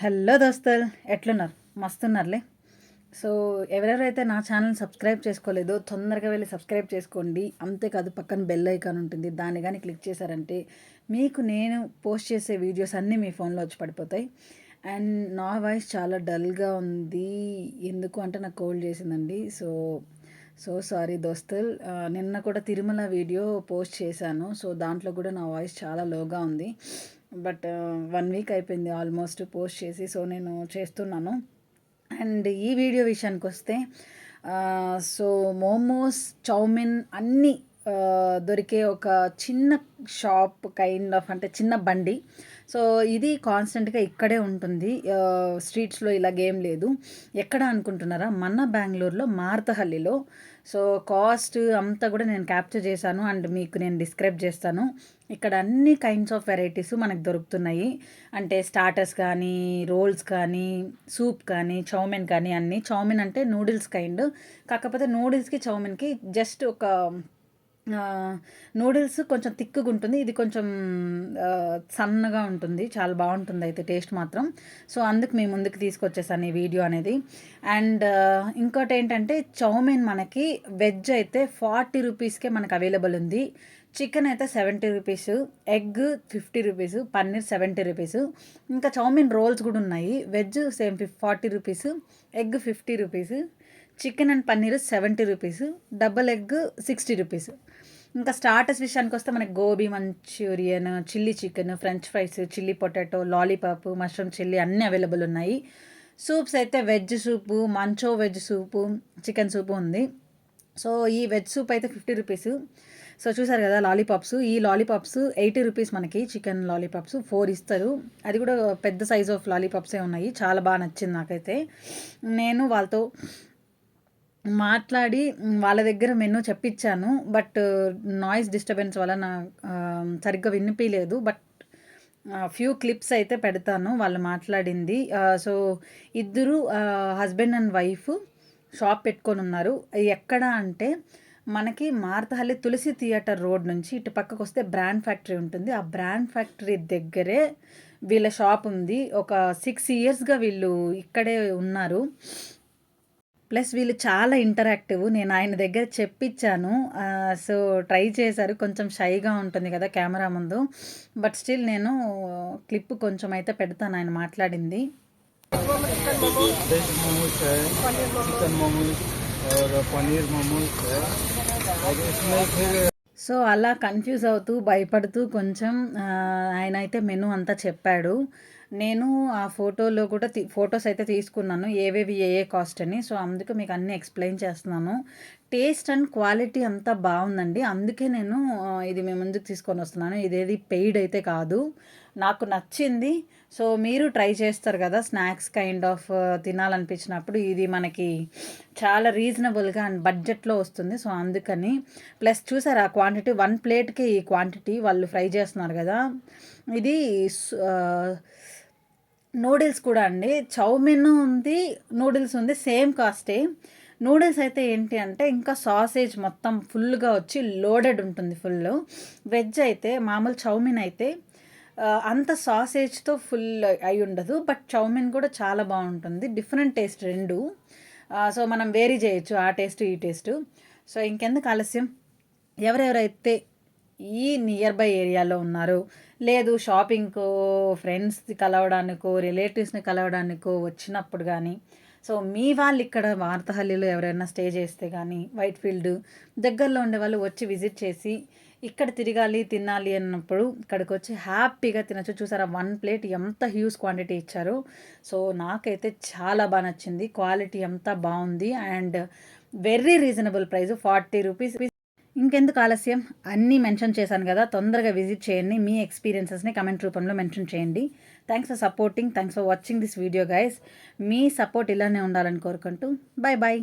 Hello దోస్తులు, ఎట్లున్నారు? మస్తున్నారులే. So ఎవరెవరైతే నా ఛానల్ సబ్స్క్రైబ్ చేసుకోలేదో తొందరగా వెళ్ళి సబ్స్క్రైబ్ చేసుకోండి. అంతేకాదు పక్కన బెల్ ఐకాన్ ఉంటుంది, దాన్ని కానీ క్లిక్ చేశారంటే మీకు నేను పోస్ట్ చేసే వీడియోస్ అన్నీ మీ ఫోన్లో వచ్చి పడిపోతాయి. అండ్ నా వాయిస్ చాలా డల్గా ఉంది, ఎందుకు అంటే నాకు కోల్డ్ చేసిందండి. సో సారీ దోస్తుల్. నిన్న కూడా తిరుమల వీడియో పోస్ట్ చేశాను, సో దాంట్లో కూడా నా వాయిస్ చాలా లోగా ఉంది. బట్ 1 వీక్ అయిపోయింది ఆల్మోస్ట్ పోస్ట్ చేసి, సో నేను చేస్తున్నాను. అండ్ ఈ వీడియో విషయానికి వస్తే సో మోమోస్, చౌమిన్ అన్నీ దొరికే ఒక చిన్న షాప్ కైండ్ ఆఫ్, అంటే చిన్న బండి. సో ఇది కాన్స్టెంట్గా ఇక్కడే ఉంటుంది, స్ట్రీట్స్లో ఇలాగేం లేదు. ఎక్కడ అనుకుంటున్నారా? మన బెంగళూరులో మార్తహల్లిలో. సో కాస్ట్ అంతా కూడా నేను క్యాప్చర్ చేశాను అండ్ మీకు నేను డిస్క్రైబ్ చేస్తాను. ఇక్కడ అన్ని కైండ్స్ ఆఫ్ వెరైటీస్ మనకు దొరుకుతున్నాయి. అంటే స్టార్టర్స్ కానీ, రోల్స్ కానీ, సూప్ కానీ, చౌమిన్ కానీ అన్నీ. చౌమిన్ అంటే నూడిల్స్ కైండ్, కాకపోతే నూడిల్స్కి చౌమిన్కి జస్ట్ ఒక నూడిల్స్ కొంచెం థిక్గా ఉంటుంది, ఇది కొంచెం సన్నగా ఉంటుంది. చాలా బాగుంటుంది అయితే టేస్ట్ మాత్రం. సో అందుకు మీ ముందుకు తీసుకొచ్చేసాను ఈ వీడియో అనేది. అండ్ ఇంకోటి ఏంటంటే చౌమిన్ మనకి వెజ్ అయితే 40 రూపీస్కే మనకు అవైలబుల్ ఉంది. చికెన్ అయితే 70 rupees, egg 50 rupees, paneer 70 rupees. ఇంకా చౌమిన్ రోల్స్ కూడా ఉన్నాయి. Veg same 40 rupees, egg 50 rupees, chicken and paneer 70 rupees, double egg 60 rupees. ఇంకా స్టార్టర్స్ విషయానికి వస్తే మనకి gobi Manchurian, chilli chicken, French fries, chilli potato, lollipop, mushroom chilli అన్నీ అవైలబుల్ ఉన్నాయి. సూప్స్ అయితే వెజ్ సూపు, మంచో వెజ్ సూపు, చికెన్ సూపు ఉంది. సో ఈ వెజ్ సూప్ అయితే 50 రూపీస్. సో చూసారు కదా లాలీపాప్స్, ఈ లాలీపాప్స్ 80 రూపీస్ మనకి. చికెన్ లాలీపాప్స్ 4 ఇస్తారు, అది కూడా పెద్ద సైజ్ ఆఫ్ లాలీపాప్సే ఉన్నాయి. చాలా బాగా నచ్చింది నాకైతే. నేను వాళ్ళతో మాట్లాడి వాళ్ళ దగ్గర మెనూ చెప్పించాను, బట్ నాయిస్ డిస్టర్బెన్స్ వల్ల నా సరిగ్గా వినిపించలేదు. బట్ ఫ్యూ క్లిప్స్ అయితే పెడతాను వాళ్ళు మాట్లాడింది. సో ఇద్దరు హస్బెండ్ అండ్ వైఫ్ షాప్ పెట్టుకొని ఉన్నారు. ఎక్కడ అంటే మనకి మార్తహల్లి తులసి థియేటర్ రోడ్ నుంచి ఇటు పక్కకు వస్తే బ్రాండ్ ఫ్యాక్టరీ ఉంటుంది. ఆ బ్రాండ్ ఫ్యాక్టరీ దగ్గరే వీళ్ళ షాప్ ఉంది. ఒక 6 ఇయర్స్గా వీళ్ళు ఇక్కడే ఉన్నారు. ప్లస్ వీళ్ళు చాలా ఇంటరాక్టివ్. నేను ఆయన దగ్గర చెప్పించాను, సో ట్రై చేశారు. కొంచెం షైగా ఉంటుంది కదా కెమెరా ముందు, బట్ స్టిల్ నేను క్లిప్ కొంచెం అయితే పెడతాను ఆయన మాట్లాడింది. సో అలా కన్ఫ్యూజ్ అవుతూ భయపడుతూ కొంచెం ఆయన అయితే మెనూ అంతా చెప్పాడు. నేను ఆ ఫోటోలో కూడా ఫొటోస్ అయితే తీసుకున్నాను, ఏవేవి ఏ కాస్ట్ అని. సో అందుకే మీకు అన్నీ ఎక్స్ప్లెయిన్ చేస్తున్నాను. టేస్ట్ అండ్ క్వాలిటీ అంతా బాగుందండి, అందుకే నేను ఇది మీ ముందుకు తీసుకొని వస్తున్నాను. ఇదేది పెయిడ్ అయితే కాదు, నాకు నచ్చింది. సో మీరు ట్రై చేస్తారు కదా స్నాక్స్ కైండ్ ఆఫ్ తినాలనిపించినప్పుడు, ఇది మనకి చాలా రీజనబుల్గా అండ్ బడ్జెట్లో వస్తుంది. సో అందుకని. ప్లస్ చూసారు ఆ క్వాంటిటీ, 1 ప్లేట్కి ఈ క్వాంటిటీ వాళ్ళు ఫ్రై చేస్తున్నారు కదా. ఇది నూడిల్స్ కూడా అండి, చౌమిన్ ఉంది, నూడిల్స్ ఉంది, సేమ్ కాస్టే. నూడిల్స్ అయితే ఏంటి అంటే ఇంకా సాసేజ్ మొత్తం ఫుల్గా వచ్చి లోడెడ్ ఉంటుంది ఫుల్. వెజ్ అయితే మామూలు చౌమిన్ అయితే అంత సాసేజ్తో ఫుల్ అయి ఉండదు, బట్ చౌమిన్ కూడా చాలా బాగుంటుంది. డిఫరెంట్ టేస్ట్ రెండు. సో మనం వేరీ చేయొచ్చు ఆ టేస్ట్ ఈ టేస్ట్. సో ఇంకెందుకు ఆలస్యం, ఎవరెవరైతే ఈ నియర్ బై ఏరియాలో ఉన్నారు, లేదు షాపింగ్కో, ఫ్రెండ్స్ని కలవడానికో, రిలేటివ్స్ని కలవడానికో వచ్చినప్పుడు కానీ, సో మీ వాళ్ళు ఇక్కడ వార్తహల్లిలో ఎవరైనా స్టే చేస్తే కానీ, వైట్ఫీల్డ్ దగ్గరలో ఉండే వాళ్ళు వచ్చి విజిట్ చేసి ఇక్కడ తిరగాలి తినాలి అన్నప్పుడు ఇక్కడికి వచ్చి హ్యాపీగా తినచ్చు. చూసారా 1 ప్లేట్ ఎంత హ్యూజ్ క్వాంటిటీ ఇచ్చారు. సో నాకైతే చాలా బాగా నచ్చింది, క్వాలిటీ అంతా బాగుంది and very reasonable price 40 rupees. ఇంకెందుకు ఆలస్యం, అన్నీ మెన్షన్ చేశాను కదా, తొందరగా విజిట్ చేయండి. మీ ఎక్స్పీరియన్సెస్ని కమెంట్ రూపంలో మెన్షన్ చేయండి. Thanks for supporting, thanks for watching this video guys. Me support ఇలానే ఉండాలని కోరుకుంటూ బాయ్ బాయ్.